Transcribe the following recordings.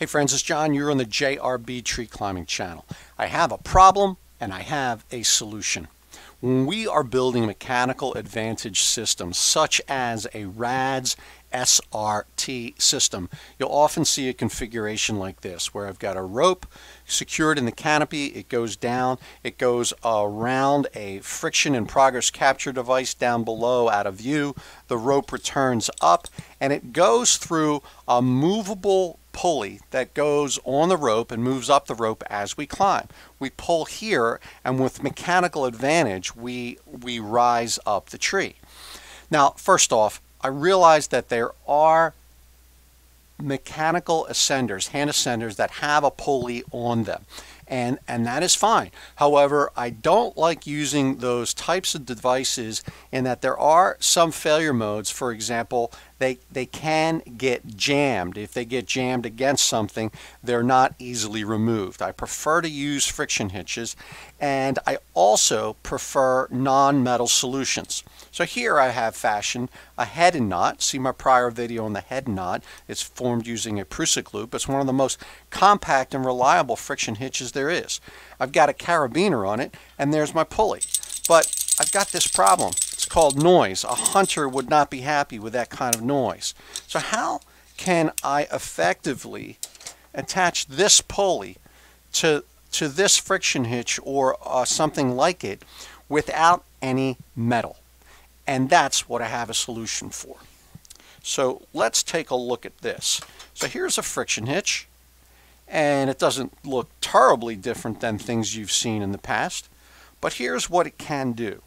Hey friends, it's John. You're on the JRB Tree Climbing channel. I have a problem and I have a solution. When we are building mechanical advantage systems such as a RADS SRT system, you'll often see a configuration like this where I've got a rope secured in the canopy. It goes down, it goes around a friction and progress capture device down below out of view. The rope returns up and it goes through a movable pulley that goes on the rope and moves up the rope as we climb. We pull here and with mechanical advantage we rise up the tree. Now first off, I realize that there are mechanical ascenders, hand ascenders that have a pulley on them. And that is fine. However, I don't like using those types of devices in that there are some failure modes. For example, they can get jammed. If they get jammed against something, they're not easily removed. I prefer to use friction hitches, and I also prefer non-metal solutions. So here I have fashioned a head and knot. See my prior video on the head and knot. It's formed using a Prusik loop. It's one of the most compact and reliable friction hitches there is. I've got a carabiner on it, and there's my pulley. But I've got this problem. It's called noise. A hunter would not be happy with that kind of noise. So how can I effectively attach this pulley to this friction hitch or something like it without any metal? And that's what I have a solution for. So let's take a look at this. So here's a friction hitch, and it doesn't look terribly different than things you've seen in the past, but here's what it can do.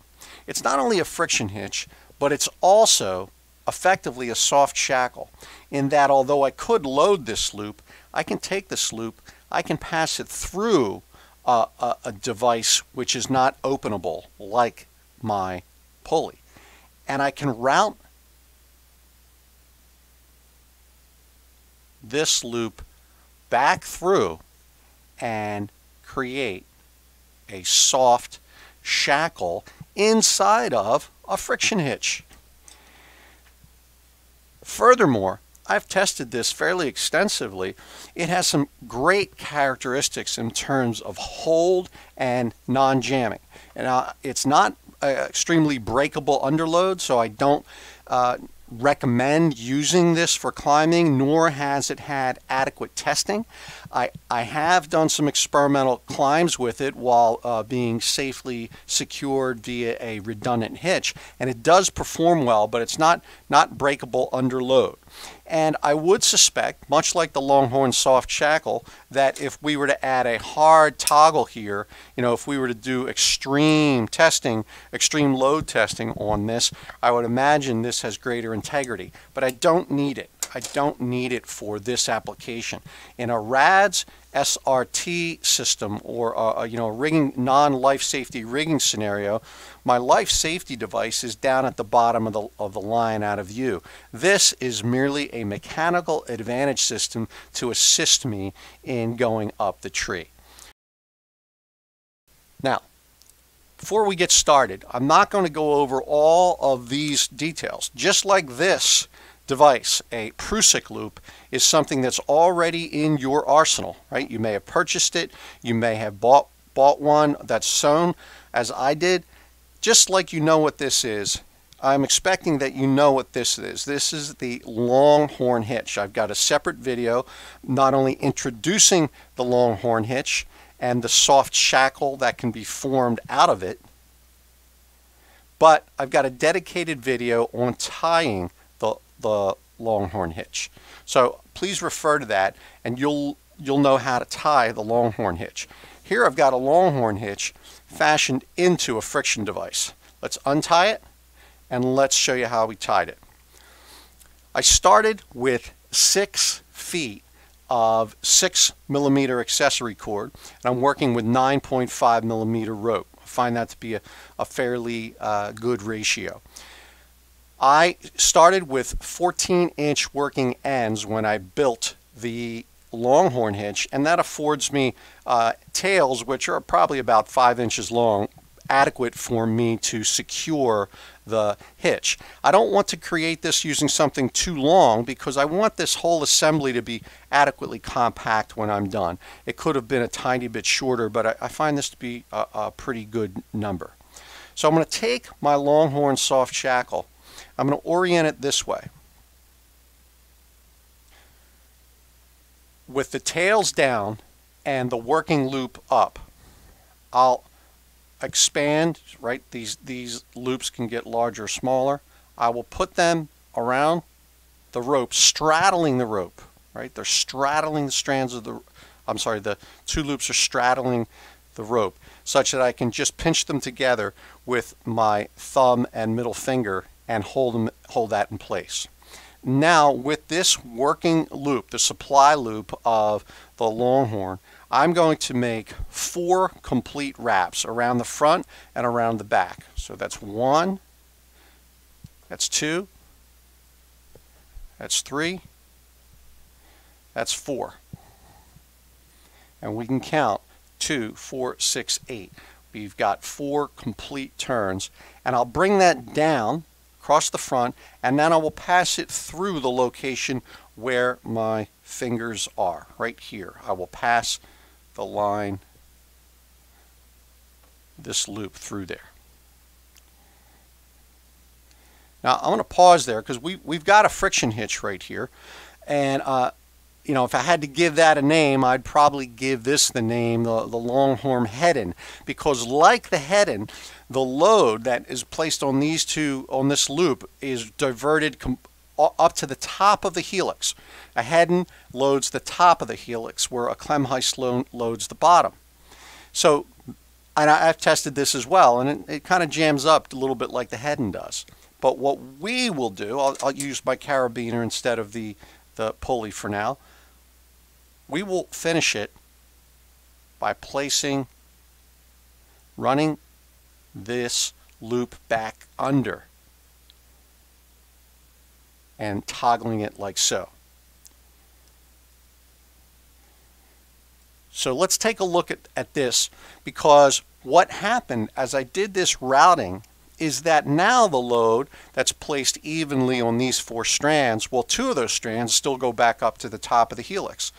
It's not only a friction hitch, but it's also effectively a soft shackle, in that although I could load this loop, I can take this loop, I can pass it through a device which is not openable like my pulley. And I can route this loop back through and create a soft shackle inside of a friction hitch. Furthermore, I've tested this fairly extensively. It has some great characteristics in terms of hold and non-jamming. And it's not extremely breakable underload, so I don't recommend using this for climbing, nor has it had adequate testing. I have done some experimental climbs with it while being safely secured via a redundant hitch, and it does perform well, but it's not breakable under load. And I would suspect, much like the Longhorn soft shackle, that if we were to add a hard toggle here, if we were to do extreme testing, extreme load testing on this, I would imagine this has greater integrity. But I don't need it. I don't need it for this application. In a RADS SRT system or a rigging, non-life safety rigging scenario, my life safety device is down at the bottom of the line out of view. This is merely a mechanical advantage system to assist me in going up the tree. Now, before we get started, I'm not going to go over all of these details. Just like this device, a Prusik loop, is something that's already in your arsenal, right? You may have purchased it, you may have bought one that's sewn, as I did. Just like you know what this is, I'm expecting that you know what this is. This is the Longhorn hitch. I've got a separate video not only introducing the Longhorn hitch and the soft shackle that can be formed out of it, but I've got a dedicated video on tying the Longhorn hitch. So please refer to that and you'll know how to tie the Longhorn hitch. Here I've got a Longhorn hitch fashioned into a friction device. Let's untie it and let's show you how we tied it. I started with 6 feet of 6mm accessory cord, and I'm working with 9.5mm rope. I find that to be a fairly good ratio. I started with 14-inch working ends when I built the Longhorn hitch, and that affords me tails which are probably about 5 inches long adequate for me to secure the hitch. I don't want to create this using something too long because I want this whole assembly to be adequately compact when I'm done. It could have been a tiny bit shorter, but I find this to be a pretty good number. So I'm going to take my Longhorn soft shackle. I'm going to orient it this way. With the tails down and the working loop up, I'll expand, right? These loops can get larger or smaller. I will put them around the rope, straddling the rope, right? They're straddling the strands of the, I'm sorry, the two loops are straddling the rope such that I can just pinch them together with my thumb and middle finger and hold that in place. Now with this working loop, the supply loop of the Longhorn, I'm going to make 4 complete wraps around the front and around the back. So that's 1, that's 2, that's 3, that's 4. And we can count 2, 4, 6, 8. We've got 4 complete turns, and I'll bring that down across the front, and then I will pass it through the location where my fingers are, right here. I will pass the line, this loop through there. Now I'm going to pause there because we've got a friction hitch right here, and you know, if I had to give that a name, I'd probably give this the name the Longhorn Head-In, because like the Head-In, the load that is placed on these two, on this loop, is diverted up to the top of the helix. A Head-In loads the top of the helix, where a Klemheist loads the bottom. So, and I've tested this as well, and it kind of jams up a little bit like the Head-In does. But what we will do, I'll use my carabiner instead of the pulley for now. We will finish it by running this loop back under and toggling it like so. So let's take a look at this, because what happened as I did this routing is that now the load that's placed evenly on these 4 strands, well, 2 of those strands still go back up to the top of the helix,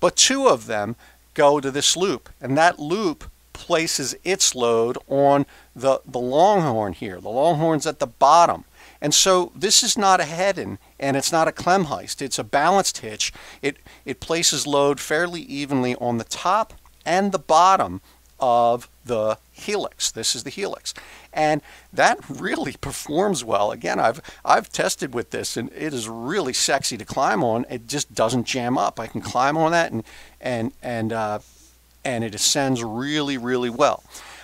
but 2 of them go to this loop, and that loop places its load on the Longhorn here. The Longhorn's at the bottom. And so this is not a Head-In, and it's not a Klemheist. It's a balanced hitch. It places load fairly evenly on the top and the bottom of the helix. This is the helix. And that really performs well. Again, I've tested with this, and it is really sexy to climb on. It just doesn't jam up. I can climb on that, and it ascends really, really well.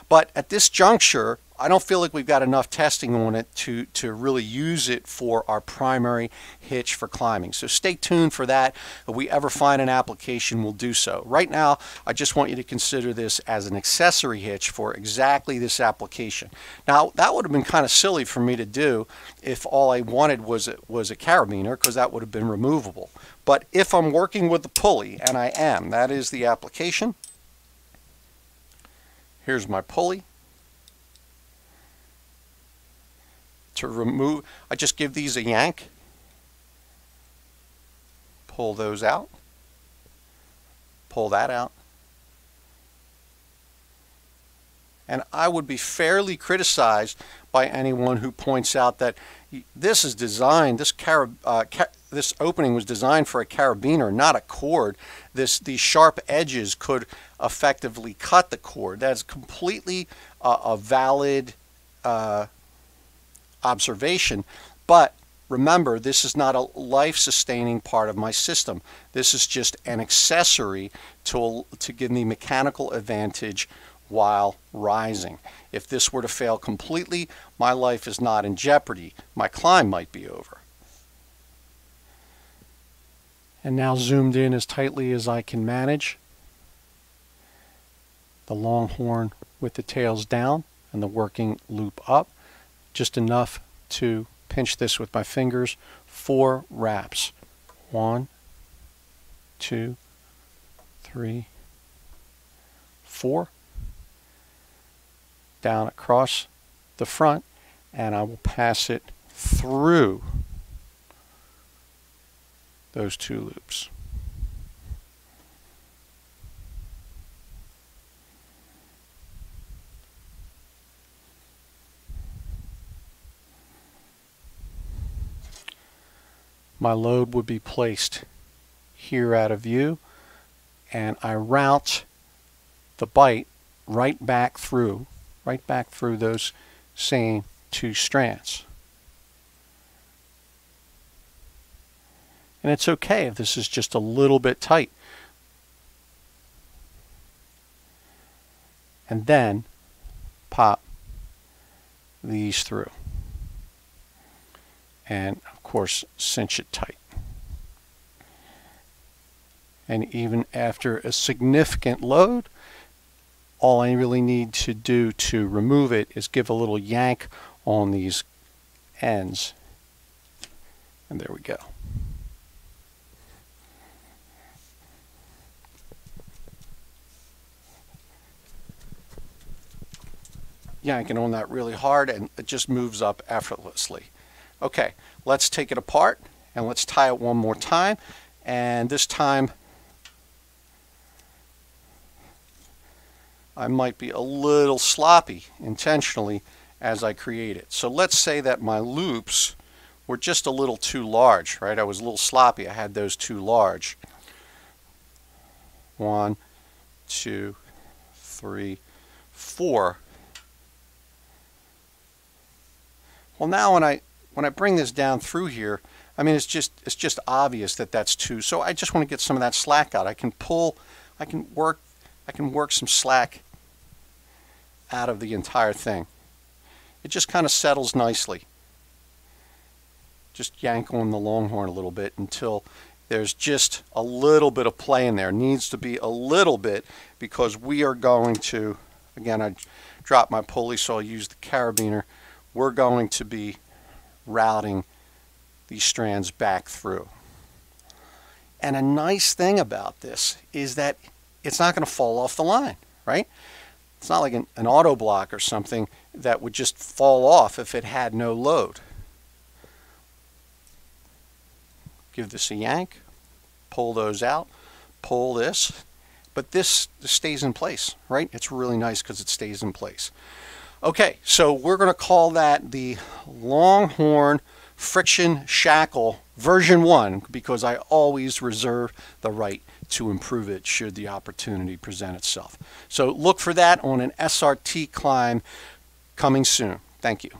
But at this juncture, I don't feel like we've got enough testing on it to really use it for our primary hitch for climbing. So stay tuned for that. If we ever find an application, we'll do so. Right now, I just want you to consider this as an accessory hitch for exactly this application. Now, that would have been kind of silly for me to do if all I wanted was a carabiner, because that would have been removable. But if I'm working with the pulley, and I am, that is the application. Here's my pulley. To remove, I just give these a yank, pull those out, pull that out, and I would be fairly criticized by anyone who points out that this is designed, this opening was designed for a carabiner, not a cord. These sharp edges could effectively cut the cord. That's completely a valid observation, but remember, this is not a life-sustaining part of my system. This is just an accessory to give me mechanical advantage while rising. If this were to fail completely, my life is not in jeopardy. My climb might be over. And now zoomed in as tightly as I can manage. The Longhorn with the tails down and the working loop up. Just enough to pinch this with my fingers. 4 wraps. 1, 2, 3, 4. down across the front, and I will pass it through those 2 loops. My load would be placed here out of view, and I route the bite right back through those same 2 strands. And it's okay if this is just a little bit tight. And then pop these through. And of course, cinch it tight. And even after a significant load, all I really need to do to remove it is give a little yank on these ends. And there we go. Yanking on that really hard, and it just moves up effortlessly. Okay, let's take it apart and let's tie it one more time. And this time I might be a little sloppy intentionally as I create it. So let's say that my loops were just a little too large, right? I was a little sloppy. I had those too large. 1, 2, 3, 4. Well, now when I bring this down through here, I mean, it's just obvious that that's 2. So I just want to get some of that slack out. I can work some slack out of the entire thing. It just kind of settles nicely. Just yank on the Longhorn a little bit until there's just a little bit of play in there. It needs to be a little bit, because we are going to, again, I dropped my pulley, so I'll use the carabiner. We're going to be routing these strands back through. And a nice thing about this is that it's not going to fall off the line, right? It's not like an auto block or something that would just fall off if it had no load. Give this a yank, pull those out, pull this, but this stays in place, right? It's really nice because it stays in place. Okay, so we're going to call that the Longhorn Friction Shackle version 1, because I always reserve the right to improve it should the opportunity present itself. So look for that on an SRT climb coming soon. Thank you.